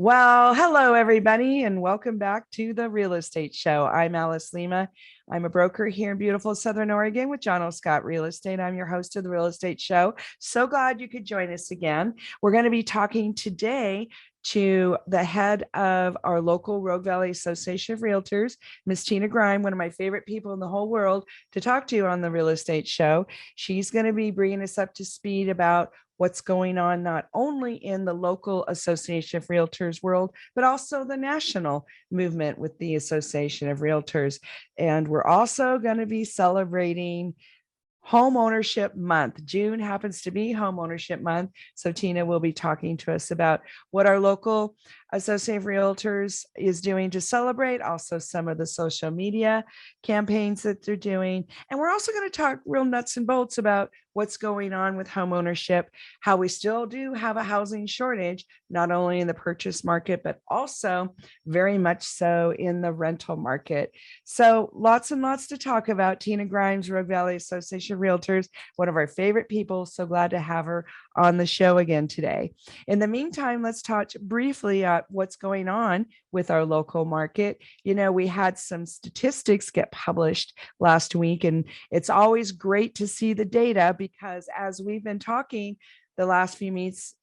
Well, hello, everybody, and welcome back to the Real Estate Show. I'm Alice Lema. I'm a broker here in beautiful Southern Oregon with John L. Scott Real Estate. I'm your host of the Real Estate Show. So glad you could join us again. We're going to be talking today to the head of our local Rogue Valley Association of Realtors, Miss Tina Grime, one of my favorite people in the whole world to talk to on the Real Estate Show. She's going to be bringing us up to speed about what's going on not only in the local Association of Realtors world, but also the national movement with the Association of Realtors. And we're also going to be celebrating Home Ownership Month. June happens to be Home Ownership Month. So Tina will be talking to us about what our local Association of Realtors is doing to celebrate, also some of the social media campaigns that they're doing. And we're also going to talk real nuts and bolts about what's going on with home ownership, how we still do have a housing shortage, not only in the purchase market, but also very much so in the rental market. So lots and lots to talk about. Tina Grimes, Rogue Valley Association of Realtors, one of our favorite people. So glad to have her on the show again today. In the meantime, let's touch briefly on what's going on with our local market. You know, we had some statistics get published last week, and it's always great to see the data because as we've been talking the last few weeks,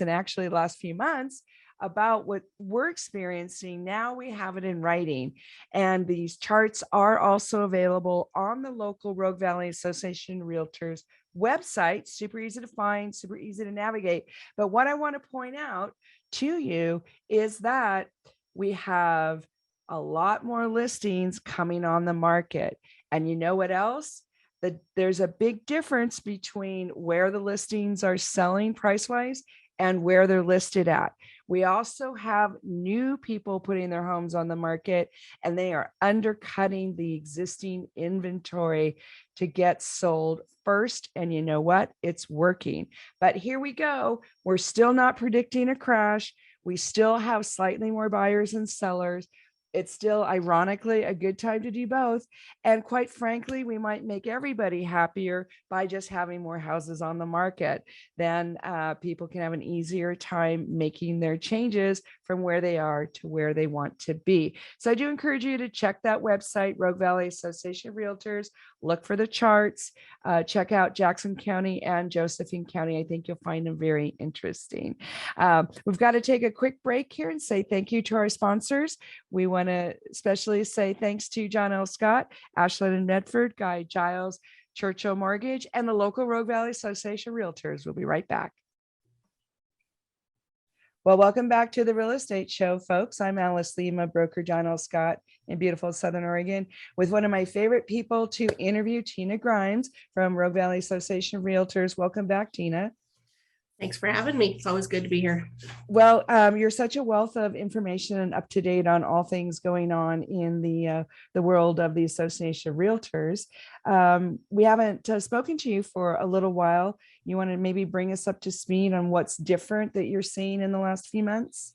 and actually the last few months about what we're experiencing, now we have it in writing. And these charts are also available on the local Rogue Valley Association Realtors website. Super easy to find, super easy to navigate. But what I want to point out to you is that we have a lot more listings coming on the market. And you know what else? That there's a big difference between where the listings are selling price-wise and where they're listed at. We also have new people putting their homes on the market, and they are undercutting the existing inventory to get sold first. And you know what? It's working. But here we go. We're still not predicting a crash. We still have slightly more buyers than sellers. It's still, ironically, a good time to do both. And quite frankly, we might make everybody happier by just having more houses on the market. Then people can have an easier time making their changes from where they are to where they want to be. So I do encourage you to check that website, Rogue Valley Association of Realtors. Look for the charts. Check out Jackson County and Josephine County. I think you'll find them very interesting. We've got to take a quick break here and say thank you to our sponsors. We want to especially say thanks to John L. Scott, Ashland and Medford, Guy Giles, Churchill Mortgage, and the local Rogue Valley Association of Realtors. We'll be right back. Well, welcome back to the Real Estate Show, folks. I'm Alice Lema, broker John L. Scott in beautiful Southern Oregon, with one of my favorite people to interview, Tina Grimes from Rogue Valley Association of Realtors. Welcome back, Tina. Thanks for having me. It's always good to be here. Well, you're such a wealth of information and up to date on all things going on in the world of the Association of Realtors. We haven't spoken to you for a little while. You want to maybe bring us up to speed on what's different that you're seeing in the last few months?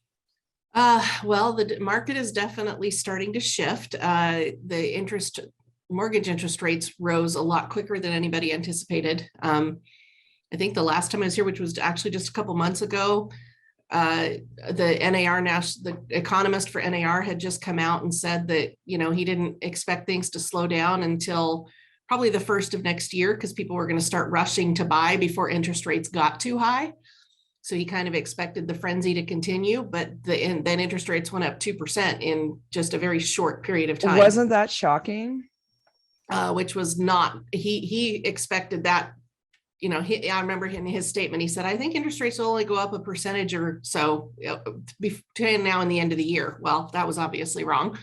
Well, the market is definitely starting to shift. The mortgage interest rates rose a lot quicker than anybody anticipated. I think the last time I was here, which was actually just a couple months ago, the NAR, the economist for NAR had just come out and said that, you know, he didn't expect things to slow down until probably the first of next year because people were going to start rushing to buy before interest rates got too high. So he kind of expected the frenzy to continue, but then interest rates went up 2% in just a very short period of time. Wasn't that shocking? Which was not, he expected that. You know, I remember in his statement, he said, I think interest rates will only go up a percentage or so between now and the end of the year. Well, that was obviously wrong.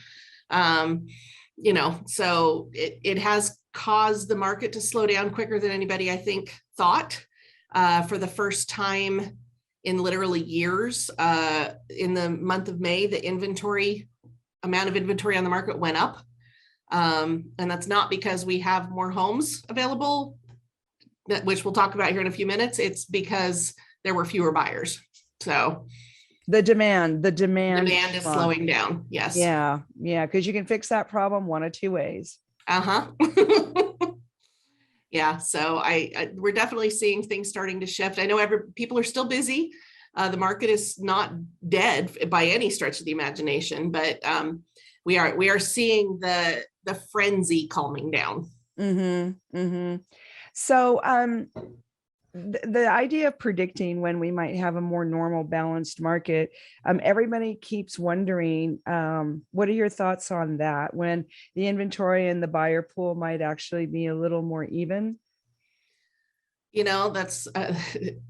You know, so it has caused the market to slow down quicker than anybody, I think, thought. For the first time in literally years, in the month of May, the amount of inventory on the market went up. And that's not because we have more homes available, which we'll talk about here in a few minutes. It's because there were fewer buyers. So the demand is slowing down. Yes. Yeah. Because you can fix that problem one of two ways. Yeah. So we're definitely seeing things starting to shift. I know people are still busy. The market is not dead by any stretch of the imagination, but we are seeing the frenzy calming down. So the idea of predicting when we might have a more normal balanced market, everybody keeps wondering, what are your thoughts on that, when the inventory and the buyer pool might actually be a little more even? That's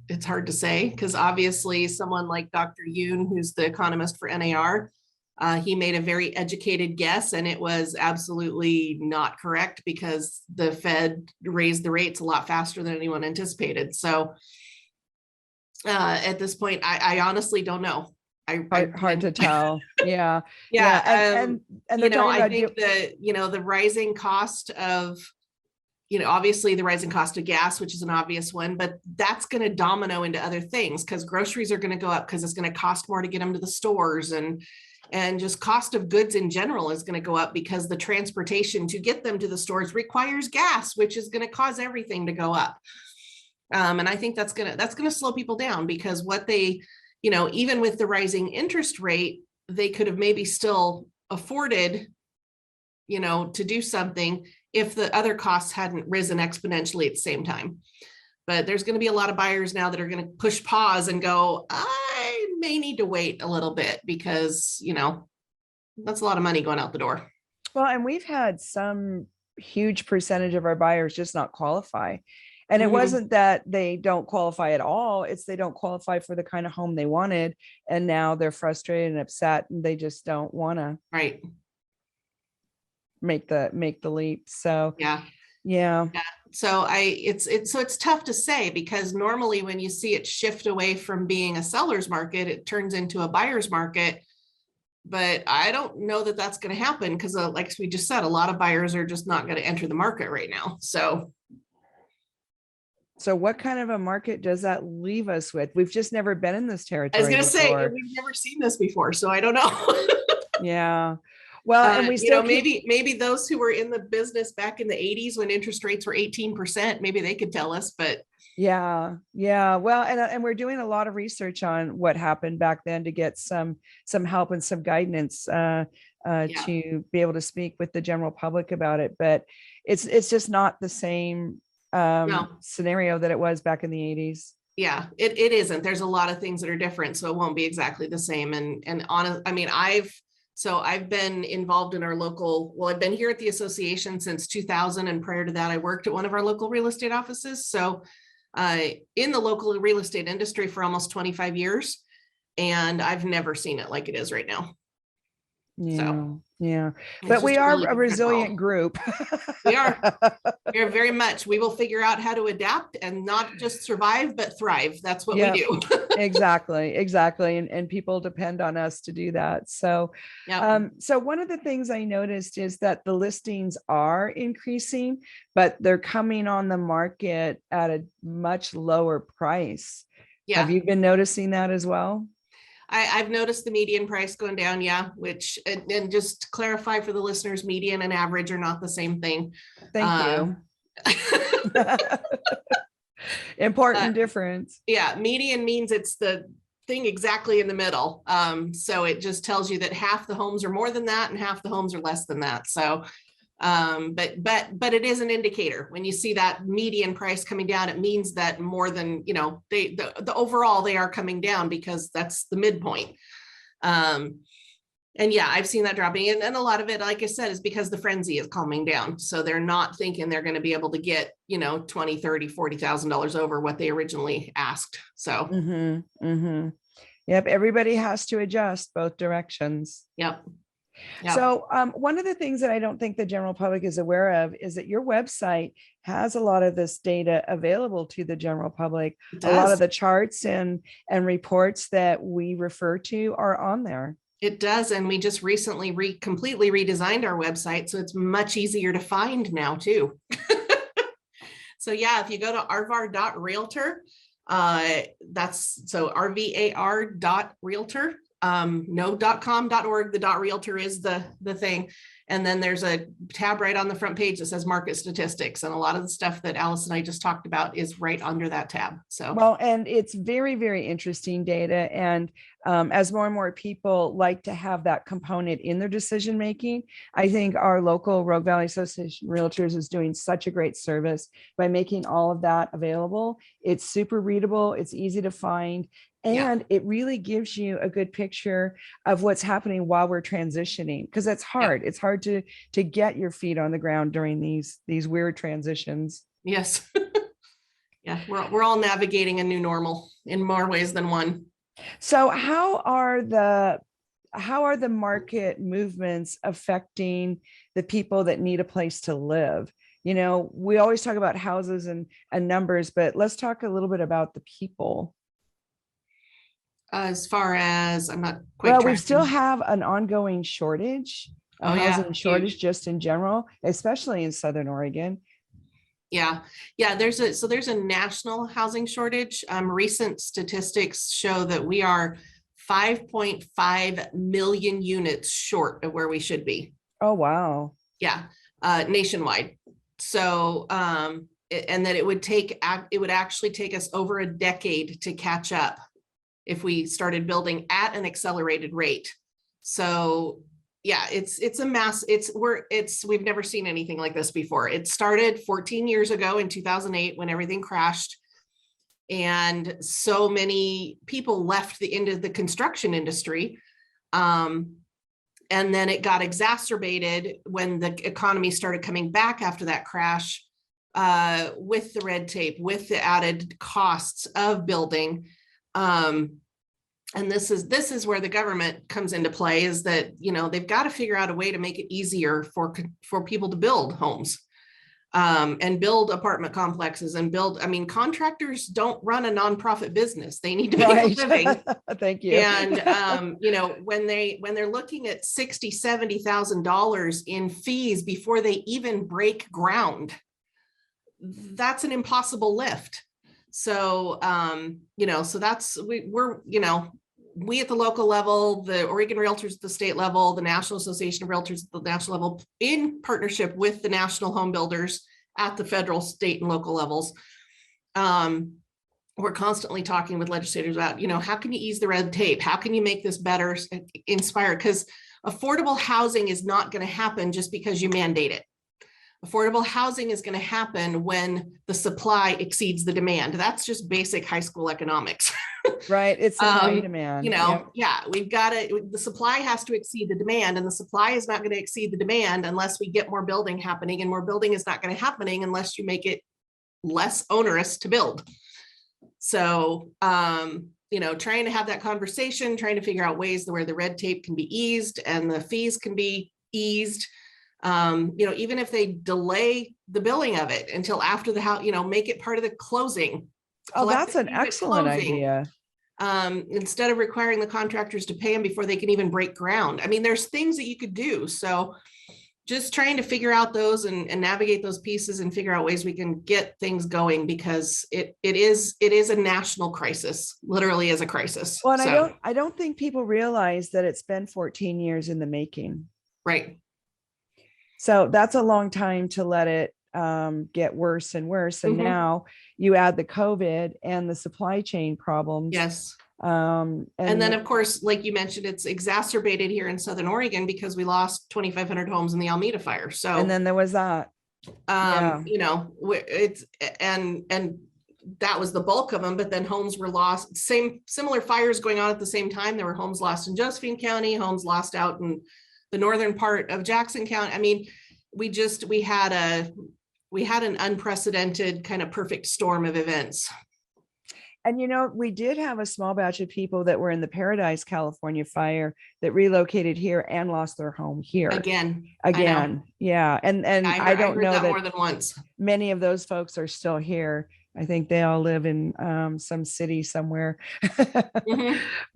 it's hard to say, because obviously someone like Dr. Yoon, who's the economist for NAR, he made a very educated guess, and it was absolutely not correct, because the Fed raised the rates a lot faster than anyone anticipated. So at this point, I honestly don't know. Hard to tell. Yeah. Yeah. And I think the rising cost of, obviously the rising cost of gas, which is an obvious one, but that's going to domino into other things, because groceries are going to go up because it's going to cost more to get them to the stores, and just cost of goods in general is going to go up because the transportation to get them to the stores requires gas, which is going to cause everything to go up. And I think that's going to slow people down, because what they, even with the rising interest rate, they could have maybe still afforded, to do something if the other costs hadn't risen exponentially at the same time. But there's going to be a lot of buyers now that are going to push pause and go, I may need to wait a little bit, because, that's a lot of money going out the door. Well, and we've had some huge percentage of our buyers just not qualify. And it wasn't that they don't qualify at all. It's they don't qualify for the kind of home they wanted. And now they're frustrated and upset, and they just don't want to make the leap. So yeah. So it's tough to say, because normally when you see it shift away from being a seller's market, it turns into a buyer's market. But I don't know that that's going to happen, because like we just said, a lot of buyers are just not going to enter the market right now. So what kind of a market does that leave us with? We've just never been in this territory. I was going to say, we've never seen this before, so I don't know. Yeah. Well, and we still maybe those who were in the business back in the 80s when interest rates were 18%, maybe they could tell us, but yeah. Well, and we're doing a lot of research on what happened back then to get some help and some guidance to be able to speak with the general public about it. But it's just not the same scenario that it was back in the 80s. Yeah, it isn't. There's a lot of things that are different, so it won't be exactly the same. And I've been involved in our local, I've been here at the association since 2000. And prior to that, I worked at one of our local real estate offices. So in the local real estate industry for almost 25 years. And I've never seen it like it is right now. Yeah. But we are a resilient group. We are very much. We will figure out how to adapt and not just survive, but thrive. That's what we do. Exactly. And people depend on us to do that. So, so one of the things I noticed is that the listings are increasing, but they're coming on the market at a much lower price. Yeah. Have you been noticing that as well? I've noticed the median price going down, which, and just to clarify for the listeners, median and average are not the same thing. Thank you. Important difference. Yeah, median means it's the thing exactly in the middle. So it just tells you that half the homes are more than that and half the homes are less than that. So but it is an indicator. When you see that median price coming down, it means that more than, the overall they are coming down, because that's the midpoint. And I've seen that dropping, and a lot of it, like I said, is because the frenzy is calming down. So they're not thinking they're going to be able to get, $20,000, $30,000, $40,000 over what they originally asked. So Yep. Everybody has to adjust both directions. Yep. So one of the things that I don't think the general public is aware of is that your website has a lot of this data available to the general public. A lot of the charts and reports that we refer to are on there. It does. And we just recently completely redesigned our website, so it's much easier to find now too. So if you go to rvar.realtor, that's so RVAR.realtor. No .com.org, the .realtor is the thing. And then there's a tab right on the front page that says market statistics. And a lot of the stuff that Alice and I just talked about is right under that tab. So, well, and it's very, very interesting data. And as more and more people like to have that component in their decision making, I think our local Rogue Valley Association of Realtors is doing such a great service by making all of that available. It's super readable, it's easy to find, and it really gives you a good picture of what's happening while we're transitioning, because that's hard. It's hard to get your feet on the ground during these weird transitions. Yes. Yeah, we're all navigating a new normal in more ways than one. So how are the market movements affecting the people that need a place to live? You know, we always talk about houses and numbers, but let's talk a little bit about the people. As far as I'm not quite. Well, we still have an ongoing shortage, housing shortage huge. just in general, especially in Southern Oregon. Yeah. There's a national housing shortage. Recent statistics show that we are 5.5 million units short of where we should be. Oh, wow. Yeah. Nationwide. So, and that it would actually take us over a decade to catch up if we started building at an accelerated rate. So yeah, it's a mass. We've never seen anything like this before. It started 14 years ago in 2008 when everything crashed, and so many people left the construction industry. And then it got exacerbated when the economy started coming back after that crash, with the red tape, with the added costs of building. And this is where the government comes into play, is that, you know, they've got to figure out a way to make it easier for people to build homes, and build apartment complexes and contractors don't run a nonprofit business. They need to make a living. Thank you. And, you know, when they're looking at $60,000-$70,000 in fees before they even break ground, that's an impossible lift. So, we at the local level, the Oregon Realtors at the state level, the National Association of Realtors at the national level, in partnership with the national home builders at the federal, state, and local levels, we're constantly talking with legislators about, you know, how can you ease the red tape? How can you make this better, inspire? Because affordable housing is not going to happen just because you mandate it. Affordable housing is going to happen when the supply exceeds the demand. That's just basic high school economics. Right. It's supply demand. You know, we've got the supply has to exceed the demand, and the supply is not going to exceed the demand unless we get more building happening, and more building is not going to happening unless you make it less onerous to build. So, you know, trying to have that conversation, trying to figure out ways where the red tape can be eased and the fees can be eased. You know, even if they delay the billing of it until after the house, you know, make it part of the closing. Oh, that's an excellent idea. Instead of requiring the contractors to pay them before they can even break ground. I mean, there's things that you could do. So just trying to figure out those and navigate those pieces and figure out ways we can get things going, because it is a national crisis, literally is a crisis. Well, and I don't think people realize that it's been 14 years in the making. Right. So that's a long time to let it get worse and worse. And now you add the COVID and the supply chain problems. Yes. And then, of course, like you mentioned, it's exacerbated here in Southern Oregon because we lost 2,500 homes in the Alameda fire. So, and then there was that. You know, it's and that was the bulk of them. But then homes were lost. Similar fires going on at the same time. There were homes lost in Josephine County, homes lost out in the northern part of Jackson County. I mean, we had an unprecedented kind of perfect storm of events. And, you know, we did have a small batch of people that were in the Paradise, California fire that relocated here and lost their home here. Again. Yeah. And I don't know that more than once. Many of those folks are still here. I think they all live in some city somewhere.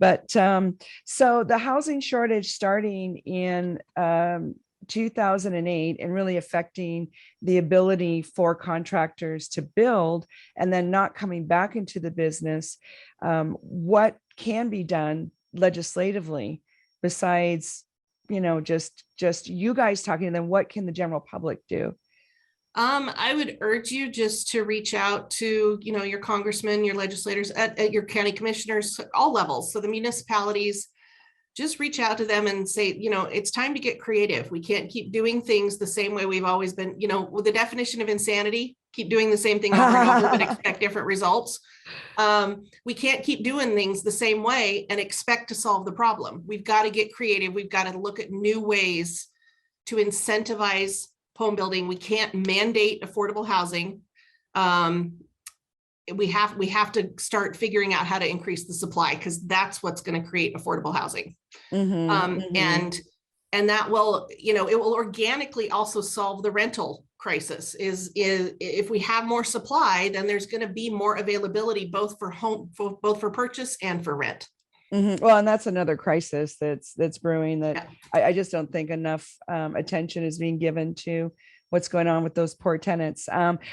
But so the housing shortage starting in 2008 and really affecting the ability for contractors to build and then not coming back into the business. What can be done legislatively besides, just you guys talking to them, what can the general public do? I would urge you just to reach out to, your congressmen, your legislators, at your county commissioners, all levels. So the municipalities, just reach out to them and say, it's time to get creative. We can't keep doing things the same way we've always been, with the definition of insanity, keep doing the same thing over and over, but expect different results. We can't keep doing things the same way and expect to solve the problem. We've got to get creative. We've got to look at new ways to incentivize home building. We can't mandate affordable housing. We have to start figuring out how to increase the supply, because that's what's going to create affordable housing. And that will, it will organically also solve the rental crisis. Is if we have more supply, then there's going to be more availability, both for purchase and for rent. Well, and that's another crisis that's brewing that I just don't think enough attention is being given to what's going on with those poor tenants.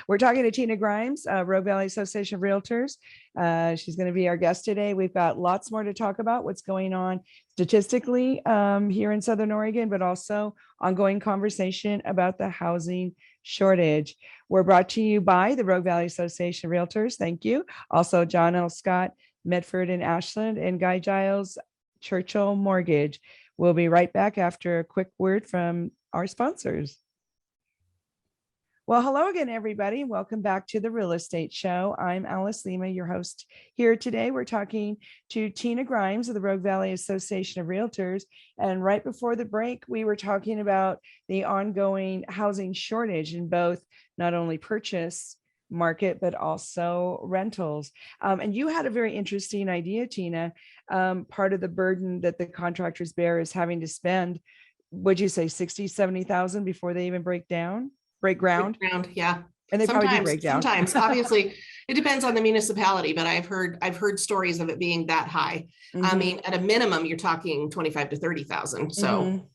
We're talking to Tina Grimes, Rogue Valley Association of Realtors. She's going to be our guest today. We've got lots more to talk about what's going on statistically here in Southern Oregon, but also ongoing conversation about the housing shortage. We're brought to you by the Rogue Valley Association of Realtors. Thank you. Also, John L. Scott, Medford and Ashland, and Guy Giles, Churchill Mortgage. We'll be right back after a quick word from our sponsors. Well, hello again, everybody. Welcome back to the Real Estate Show. I'm Alice Lema, your host here today. We're talking to Tina Grimes of the Rogue Valley Association of Realtors. And right before the break, we were talking about the ongoing housing shortage in both not only purchase market, but also rentals. And you had a very interesting idea, Tina. Part of the burden that the contractors bear is having to spend, would you say 60, 70,000 before they even break ground? Yeah. And they probably do break down. Sometimes, obviously, it depends on the municipality, but I've heard stories of it being that high. I mean, at a minimum, you're talking 25 to 30,000. So,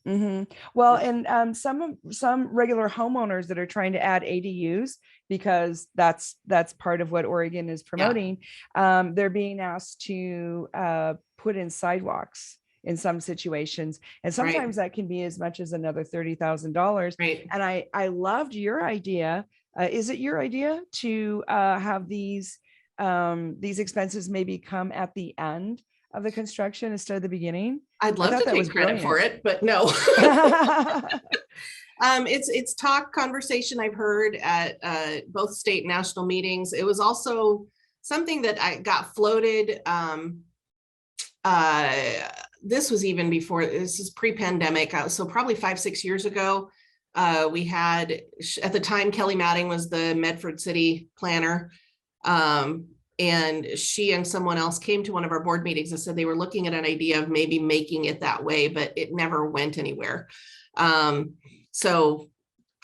well, and some regular homeowners that are trying to add ADUs, because that's part of what Oregon is promoting. They're being asked to put in sidewalks in some situations. And sometimes that can be as much as another $30,000. Right. And I loved your idea. Is it your idea to have these expenses maybe come at the end of the construction instead of the beginning? I'd love to take credit for it, but no. It's conversation I've heard at both state and national meetings. It was also something that I got floated. This was even before, this is pre-pandemic. So probably 5-6 years ago, we had, at the time, Kelly Matting was the Medford city planner. And she and someone else came to one of our board meetings and said they were looking at an idea of maybe making it that way, but it never went anywhere. So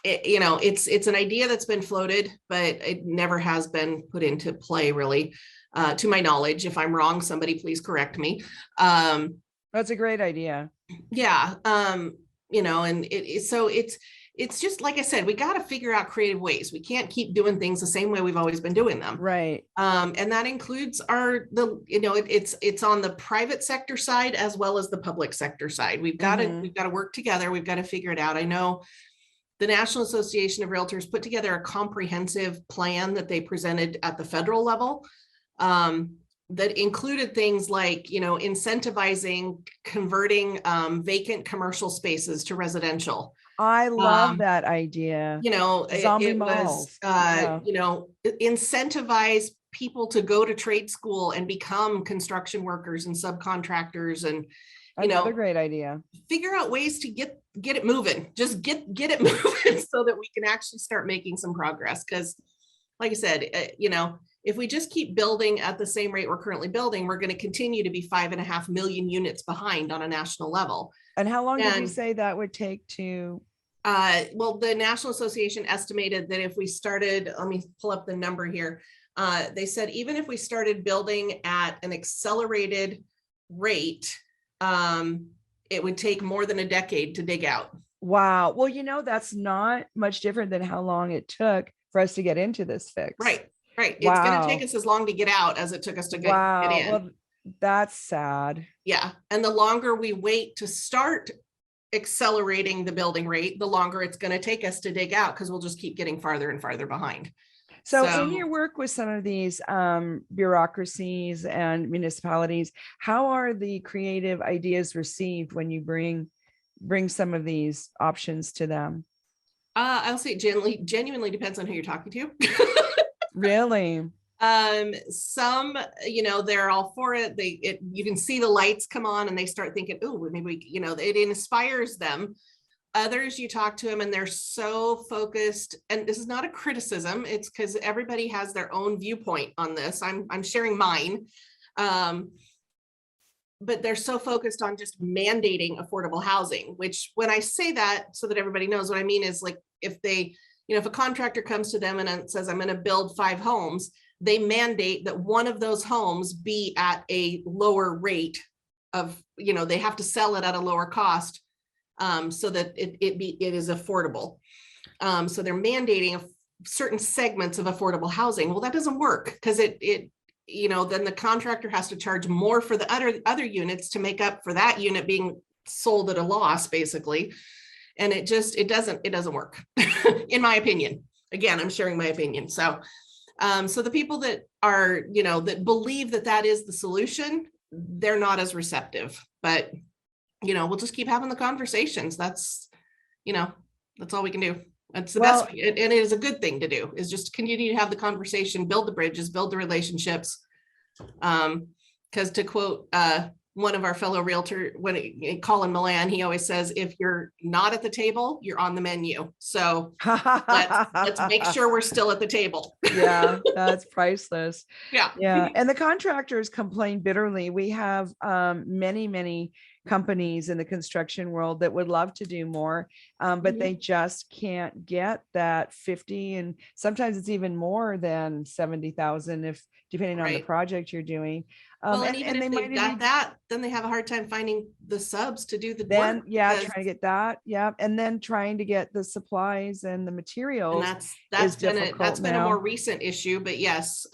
it's an idea that's been floated, but it never has been put into play, really, to my knowledge. If I'm wrong, somebody please correct me. That's a great idea. Yeah. And it's just, like I said, we got to figure out creative ways. We can't keep doing things the same way we've always been doing them. Right. And that includes it's on the private sector side as well as the public sector side. We've got to work together. We've got to figure it out. I know the National Association of Realtors put together a comprehensive plan that they presented at the federal level. That included things like, incentivizing converting vacant commercial spaces to residential. I love that idea. Zombie malls. Incentivize people to go to trade school and become construction workers and subcontractors, and another great idea. Figure out ways to get it moving. Just get it moving so that we can actually start making some progress. Because, like I said, if we just keep building at the same rate we're currently building, we're going to continue to be 5.5 million units behind on a national level. And how long did you say that would take to? Well, the National Association estimated that if we started, let me pull up the number here. They said, even if we started building at an accelerated rate, it would take more than a decade to dig out. Wow. Well, that's not much different than how long it took for us to get into this fix. Right. Right. It's going to take us as long to get out as it took us to get in. Well, that's sad. Yeah. And the longer we wait to start accelerating the building rate, the longer it's going to take us to dig out, because we'll just keep getting farther and farther behind. So in your work with some of these bureaucracies and municipalities, how are the creative ideas received when you bring some of these options to them? I'll say genuinely depends on who you're talking to. Really? Some, they're all for it. You can see the lights come on and they start thinking, oh, maybe it inspires them. Others, you talk to them and they're so focused, and this is not a criticism, it's because everybody has their own viewpoint on this. I'm sharing mine. But they're so focused on just mandating affordable housing, which when I say that, so that everybody knows what I mean, is like if a contractor comes to them and says, I'm going to build 5 homes, they mandate that one of those homes be at a lower rate of, they have to sell it at a lower cost. So that it is affordable. So they're mandating certain segments of affordable housing. Well, that doesn't work, because then the contractor has to charge more for the other units to make up for that unit being sold at a loss, basically. And it doesn't work, in my opinion. Again, I'm sharing my opinion. So the people that are, that believe that is the solution, they're not as receptive, but we'll just keep having the conversations. That's all we can do. That's the best, and it is a good thing to do, is just continue to have the conversation, build the bridges, build the relationships. Because to quote one of our fellow realtor, Colin Milan, he always says, if you're not at the table, you're on the menu. So let's make sure we're still at the table. Yeah, that's priceless. Yeah. And the contractors complain bitterly. We have many companies in the construction world that would love to do more, but they just can't get that 50, and sometimes it's even more than 70,000, if depending on the project you're doing. And even if they've got that, then they have a hard time finding the subs to do the work. Trying to get that. Yeah. And then trying to get the supplies and the materials. And that's been a more recent issue, but yes.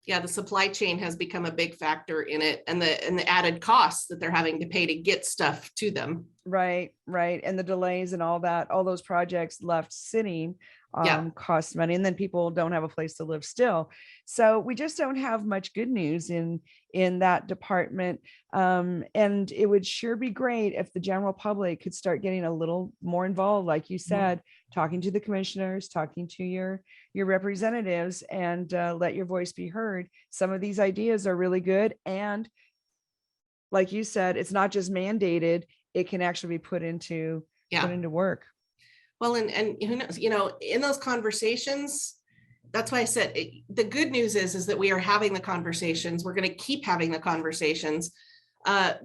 The supply chain has become a big factor in it, and the added costs that they're having to pay to get stuff to them. Right. And the delays and all that, all those projects left sitting cost money, and then people don't have a place to live still. So we just don't have much good news in that department. And it would sure be great if the general public could start getting a little more involved, like you said, talking to the commissioners, talking to your representatives, and let your voice be heard. Some of these ideas are really good, and like you said, it's not just mandated, it can actually be put into work. Well, and who knows, in those conversations, that's why I said the good news is that we are having the conversations. We're going to keep having the conversations,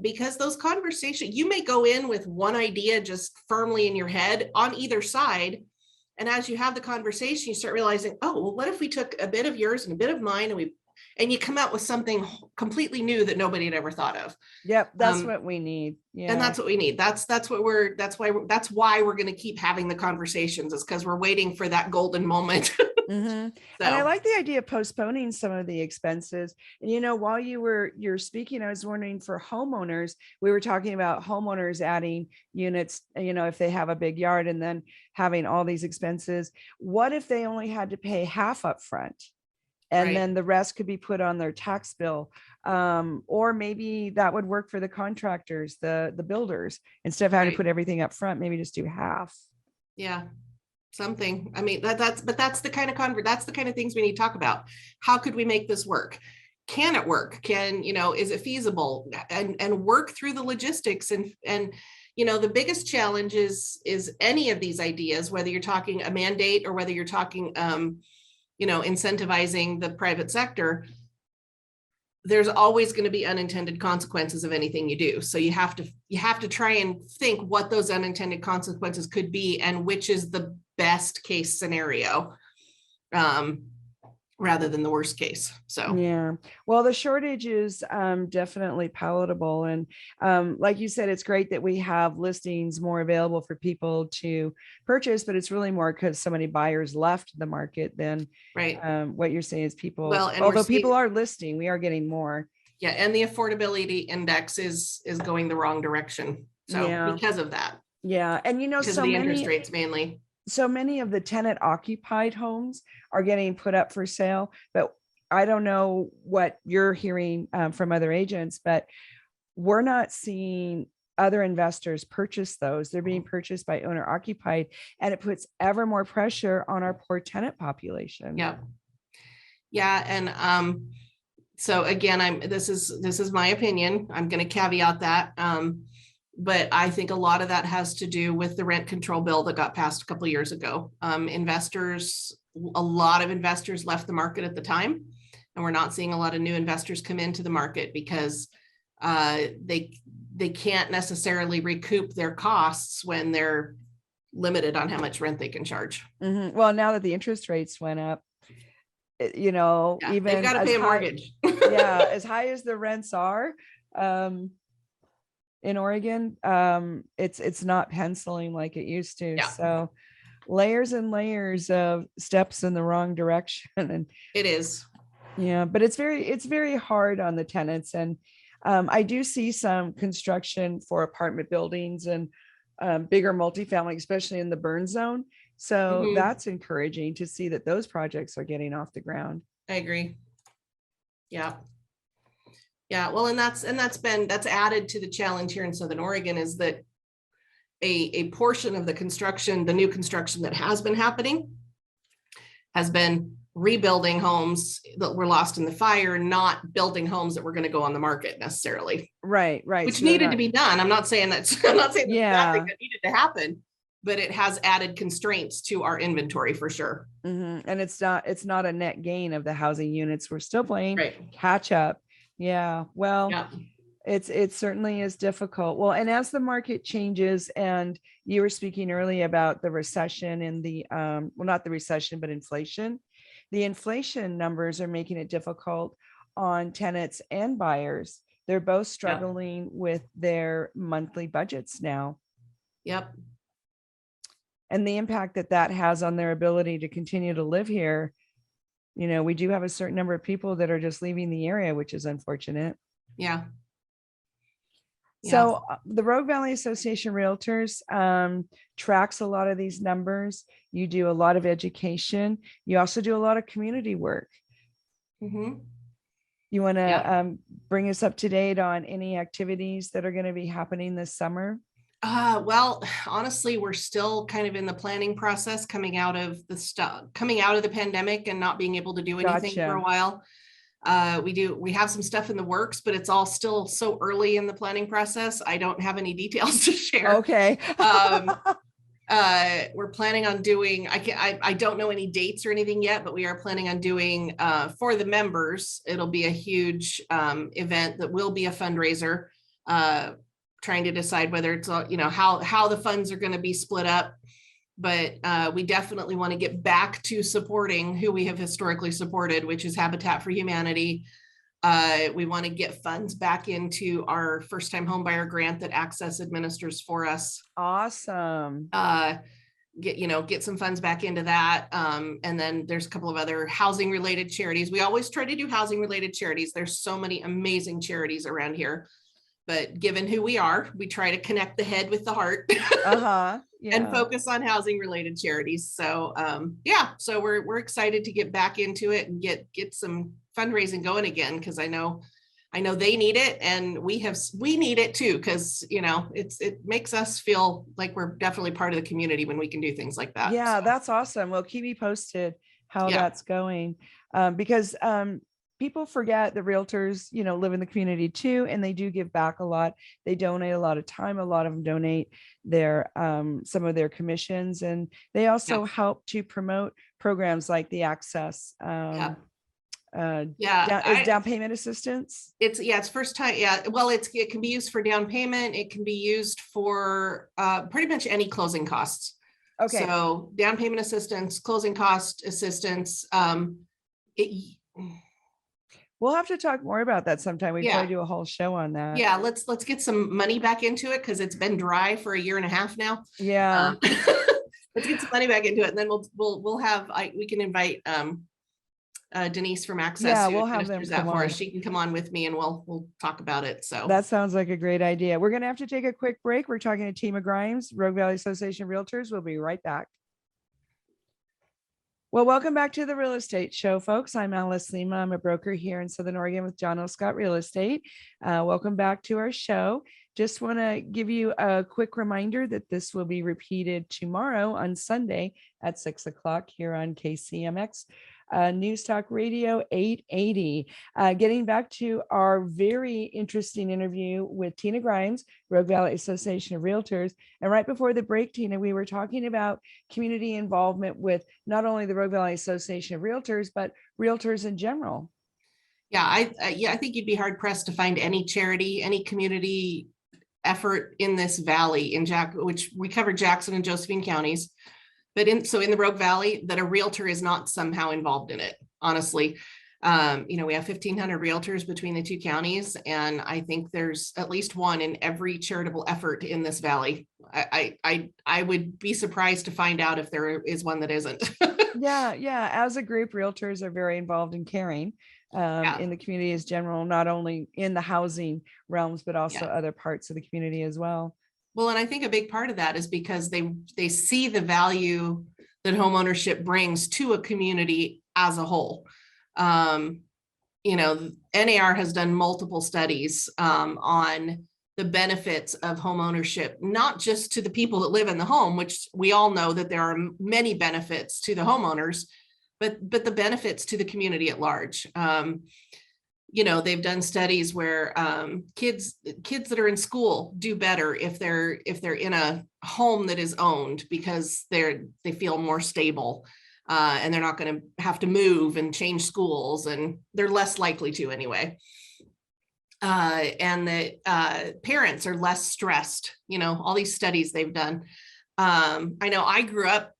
because those conversations, you may go in with one idea just firmly in your head on either side. And as you have the conversation, you start realizing, oh, well, what if we took a bit of yours and a bit of mine, and you come out with something completely new that nobody had ever thought of. Yep. That's what we need. Yeah. And that's what we need. That's why we're going to keep having the conversations, is because we're waiting for that golden moment. And I like the idea of postponing some of the expenses. And, while you're speaking, I was wondering, for homeowners, we were talking about homeowners adding units, if they have a big yard and then having all these expenses. What if they only had to pay half up front? And then the rest could be put on their tax bill. Or maybe that would work for the contractors, the builders, instead of having to put everything up front, maybe just do half. Yeah, something. I mean, that's the kind of things we need to talk about. How could we make this work? Can it work? Is it feasible? And work through the logistics. And the biggest challenge is any of these ideas, whether you're talking a mandate or whether you're talking, incentivizing the private sector, there's always going to be unintended consequences of anything you do. So you have to try and think what those unintended consequences could be and which is the best case scenario, rather than the worst case. So yeah, well, the shortage is definitely palatable, and like you said, it's great that we have listings more available for people to purchase, but it's really more because so many buyers left the market than what you're saying is people. Well, although people are listing, we are getting more. Yeah, and the affordability index is going the wrong direction. So Yeah. because of that, Yeah. And because of the interest rates mainly. so many of the tenant occupied homes are getting put up for sale, but I don't know what you're hearing from other agents, but we're not seeing other investors purchase those. They're being purchased by owner occupied, and it puts ever more pressure on our poor tenant population. Yeah. Yeah. And so again, this is my opinion. I'm going to caveat that. But I think a lot of that has to do with the rent control bill that got passed a couple of years ago. A lot of investors left the market at the time, and we're not seeing a lot of new investors come into the market because they can't necessarily recoup their costs when they're limited on how much rent they can charge. Mm-hmm. Well, now that the interest rates went up, even they've got to pay a mortgage. Yeah, as high as the rents are in Oregon, it's not penciling like it used to. Yeah. So layers and layers of steps in the wrong direction. And it is. Yeah, but it's very hard on the tenants. And I do see some construction for apartment buildings and bigger multifamily, especially in the burn zone. So that's encouraging to see that those projects are getting off the ground. I agree. Yeah. Yeah. Well, and that's added to the challenge here in Southern Oregon is that a portion of the new construction that has been happening has been rebuilding homes that were lost in the fire, not building homes that were going to go on the market necessarily. Right. Which needed to be done. I'm not saying that's that needed to happen, but it has added constraints to our inventory for sure. Mm-hmm. And it's not a net gain of the housing units. We're still playing catch up. Yeah. Well, it certainly is difficult. Well, and as the market changes, and you were speaking earlier about the recession and the, well, not the recession, but inflation. The inflation numbers are making it difficult on tenants and buyers. They're both struggling with their monthly budgets now. Yep. And the impact that has on their ability to continue to live here. We do have a certain number of people that are just leaving the area, which is unfortunate. Yeah. So the Rogue Valley Association Realtors tracks a lot of these numbers. You do a lot of education. You also do a lot of community work. Mm-hmm. You want to bring us up to date on any activities that are going to be happening this summer? Well, honestly, we're still kind of in the planning process coming out of the pandemic and not being able to do anything for a while. We have some stuff in the works, but it's all still so early in the planning process. I don't have any details to share. Okay. We're planning on doing, I don't know any dates or anything yet, but we are planning on doing, for the members, it'll be a huge, event that will be a fundraiser, trying to decide whether it's, how the funds are going to be split up. But we definitely want to get back to supporting who we have historically supported, which is Habitat for Humanity. We want to get funds back into our first-time homebuyer grant that Access administers for us. Awesome. Get some funds back into that. And then there's a couple of other housing-related charities. We always try to do housing-related charities. There's so many amazing charities around here. But given who we are, we try to connect the head with the heart and focus on housing related charities. So so we're excited to get back into it and get some fundraising going again, because I know they need it, and we need it too, because it makes us feel like we're definitely part of the community when we can do things like that. Yeah, so that's awesome. Well, keep me posted how that's going, because people forget that realtors, live in the community too, and they do give back a lot. They donate a lot of time. A lot of them donate their some of their commissions, and they also help to promote programs like the Access down payment assistance. It's first time. Yeah. Well, it can be used for down payment. It can be used for pretty much any closing costs. Okay. So down payment assistance, closing cost assistance. We'll have to talk more about that sometime. We probably do a whole show on that. Yeah, let's get some money back into it, because it's been dry for a year and a half now. Yeah. Let's get some money back into it, and then we'll have we can invite Denise from Access, Yeah, who we'll have them administers that come for on. us. She can come on with me and we'll talk about it. So That sounds like a great idea. We're going to have to take a quick break. We're talking to Tima Grimes, Rogue Valley Association of Realtors. We'll be right back. Well, welcome back to the Real Estate Show, folks. I'm Alice Lema. I'm a broker here in Southern Oregon with John L. Scott Real Estate. Welcome back to our show. Just want to give you a quick reminder that this will be repeated tomorrow on Sunday at 6 o'clock here on KCMX News Talk Radio 880. Getting back to our very interesting interview with Tina Grimes, Rogue Valley Association of Realtors. And right before the break, Tina, we were talking about community involvement with not only the Rogue Valley Association of Realtors, but realtors in general. Yeah, I think you'd be hard pressed to find any charity, any community effort in this valley which we cover Jackson and Josephine counties, but in the Rogue Valley, that a realtor is not somehow involved in it. Honestly, we have 1,500 realtors between the two counties, and I think there's at least one in every charitable effort in this valley. I would be surprised to find out if there is one that isn't. Yeah. As a group, realtors are very involved in caring. In the community as general, not only in the housing realms, but also other parts of the community as well. Well, and I think a big part of that is because they see the value that homeownership brings to a community as a whole. NAR has done multiple studies on the benefits of homeownership, not just to the people that live in the home, which we all know that there are many benefits to the homeowners, but the benefits to the community at large. They've done studies where kids that are in school do better if they're in a home that is owned, because they feel more stable and they're not going to have to move and change schools, and they're less likely to anyway. And that parents are less stressed. All these studies they've done. I know I grew up,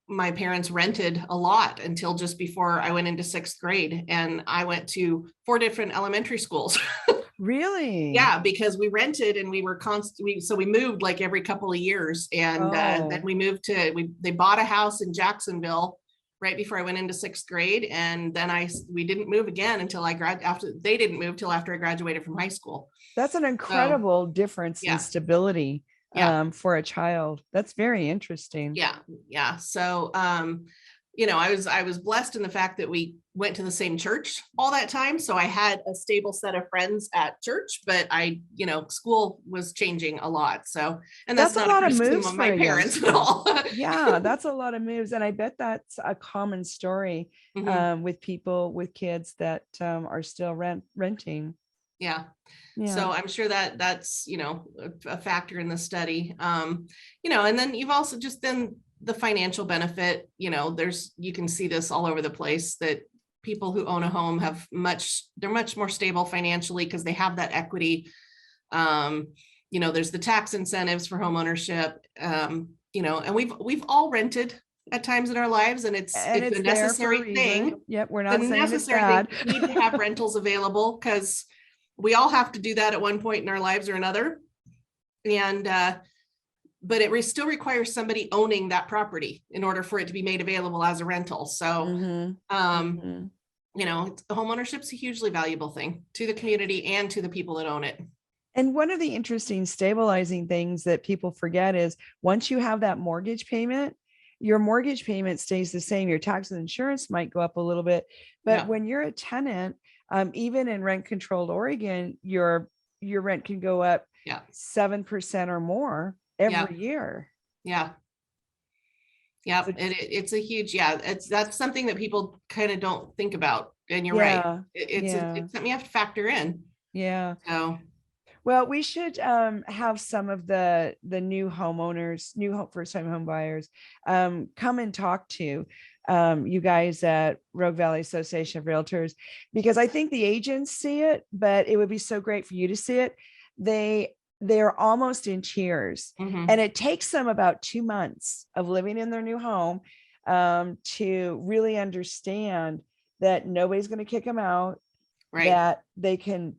my parents rented a lot until just before I went into 6th grade, and I went to 4 different elementary schools. Really? Yeah, because we rented and we were so we moved like every couple of years, and then we moved they bought a house in Jacksonville right before I went into 6th grade, and then we didn't move again until they didn't move till after I graduated from high school. That's an incredible difference in stability. For a child. That's very interesting. Yeah. So, I was blessed in the fact that we went to the same church all that time. So I had a stable set of friends at church, but school was changing a lot. So, and that's not a lot of moves for my parents at all. Yeah, that's a lot of moves. And I bet that's a common story with people with kids that are still renting. Yeah. So I'm sure that's, a factor in the study, and then you've also just then the financial benefit, you can see this all over the place, that people who own a home they're much more stable financially because they have that equity. There's the tax incentives for home ownership, and we've all rented at times in our lives, and it's a necessary thing. Yep. We're not saying it's bad. We need to have rentals available, because we all have to do that at one point in our lives or another. And, but it still requires somebody owning that property in order for it to be made available as a rental. So, homeownership's a hugely valuable thing to the community and to the people that own it. And one of the interesting stabilizing things that people forget is once you have that mortgage payment, your mortgage payment stays the same. Your tax and insurance might go up a little bit, but when you're a tenant, even in rent controlled Oregon, your rent can go up 7% or more every year. Yeah. It's a huge, that's something that people kind of don't think about. And you're right. It's something you have to factor in. Yeah. So, well, we should have some of the new homeowners, first time home buyers, come and talk to you guys at Rogue Valley Association of Realtors, because I think the agents see it, but it would be so great for you to see it. They're almost in tears, and it takes them about 2 months of living in their new home to really understand that nobody's going to kick them out, that they can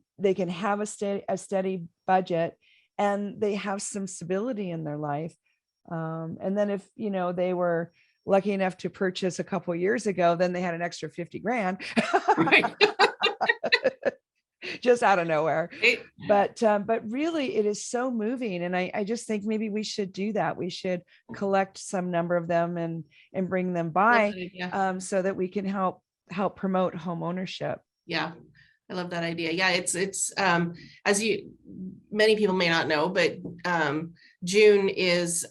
have a steady budget, and they have some stability in their life. And then if they were lucky enough to purchase a couple of years ago, then they had an extra 50 grand. Right. Just out of nowhere. Right. But really it is so moving. And I just think maybe we should do that. We should collect some number of them and bring them by, so that we can help promote home ownership. Yeah. I love that idea. Yeah. It's as many people may not know, but June is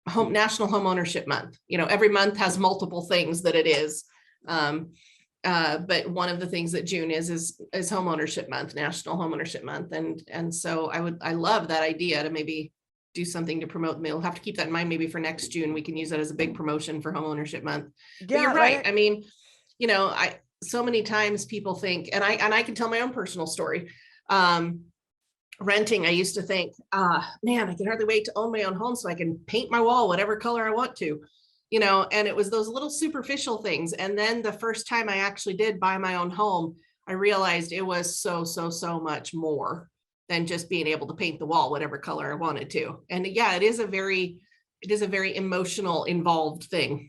National Home Ownership Month. Every month has multiple things that it is. But one of the things that June is Home Ownership Month, National Home Ownership Month. And so I love that idea to maybe do something to promote them. We'll have to keep that in mind. Maybe for next June, we can use that as a big promotion for Home Ownership Month. Yeah, but you're right. I mean, so many times people think, and I can tell my own personal story. Renting, I used to think, man, I can hardly wait to own my own home so I can paint my wall whatever color I want to. And it was those little superficial things. And then the first time I actually did buy my own home, I realized it was so much more than just being able to paint the wall whatever color I wanted to. And yeah, it is a very emotional, involved thing.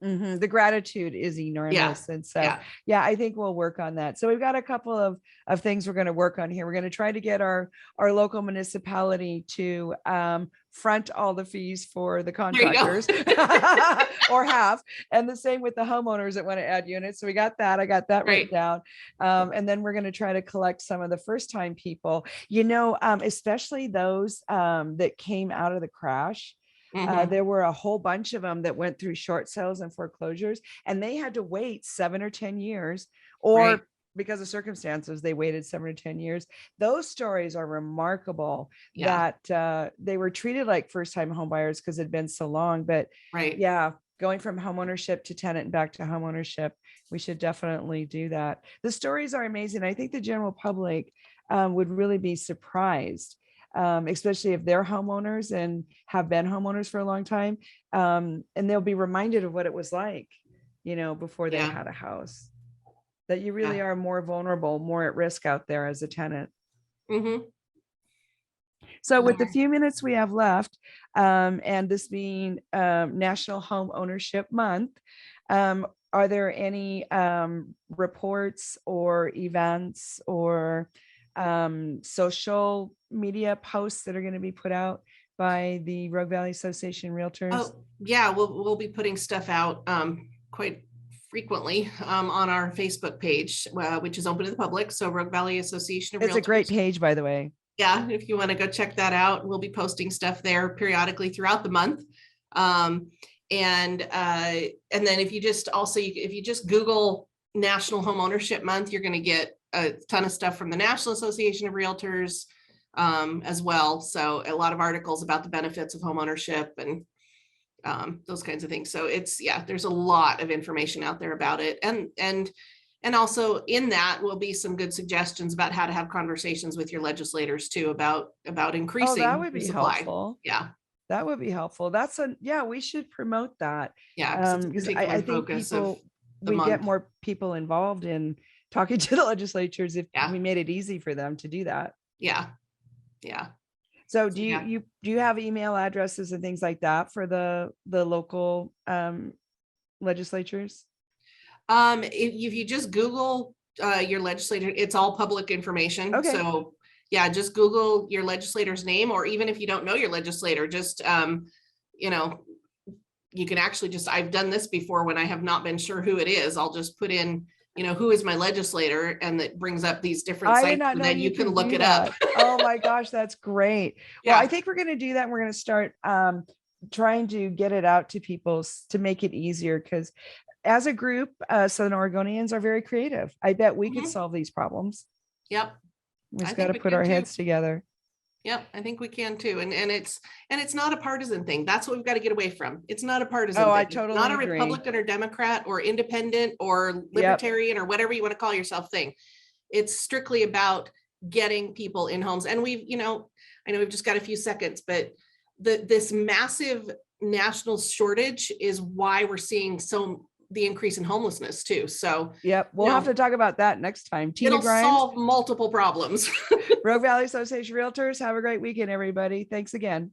Mm-hmm. The gratitude is enormous. And so, yeah, I think we'll work on that. So we've got a couple of things we're going to work on here. We're going to try to get our local municipality to front all the fees for the contractors or half. And the same with the homeowners that want to add units. So we got that. I got that written down. And then we're going to try to collect some of the first time people, especially those that came out of the crash. There were a whole bunch of them that went through short sales and foreclosures, and they had to wait 7 or 10 years, or because of circumstances, they waited 7 or 10 years. Those stories are remarkable that they were treated like first-time home buyers because it had been so long. But going from homeownership to tenant and back to homeownership, we should definitely do that. The stories are amazing. I think the general public would really be surprised. Especially if they're homeowners and have been homeowners for a long time. And they'll be reminded of what it was like, before they had a house, that you really are more vulnerable, more at risk out there as a tenant. Mm-hmm. So with the few minutes we have left, and this being National Home Ownership Month, are there any reports or events or social media posts that are going to be put out by the Rogue Valley Association Realtors? Oh, yeah, we'll be putting stuff out quite frequently on our Facebook page, which is open to the public. So Rogue Valley Association of Realtors. It's a great page, by the way. Yeah, if you want to go check that out, we'll be posting stuff there periodically throughout the month. And then if you just Google National Home Ownership Month, you're going to get a ton of stuff from the National Association of Realtors as well. So a lot of articles about the benefits of home ownership and those kinds of things. So there's a lot of information out there about it. And also in that will be some good suggestions about how to have conversations with your legislators too, about increasing that would be the supply. Helpful. Yeah. That would be helpful. We should promote that. Yeah. Because I think we get more people involved in talking to the legislatures if we made it easy for them to do that. Yeah. So do you have email addresses and things like that for the local legislatures? If you just Google your legislator, it's all public information. Okay. So just Google your legislator's name, or even if you don't know your legislator, just you can actually I've done this before when I have not been sure who it is. I'll just put in who is my legislator, and that brings up these different sites, and then you can look it up. Oh my gosh, that's great. Well, I think we're going to do that. And we're going to start trying to get it out to people to make it easier, because as a group, Southern Oregonians are very creative. I bet we could solve these problems. Yep. We just got to put our heads together. Yep, I think we can too. And it's not a partisan thing. That's what we've got to get away from. It's not a partisan thing. I totally not a agree. Republican or Democrat or independent or libertarian or whatever you want to call yourself thing. It's strictly about getting people in homes. And I know we've just got a few seconds, but this massive national shortage is why we're seeing the increase in homelessness too. So we'll have to talk about that next time. It'll solve multiple problems. Rogue Valley Association Realtors, have a great weekend, everybody. Thanks again.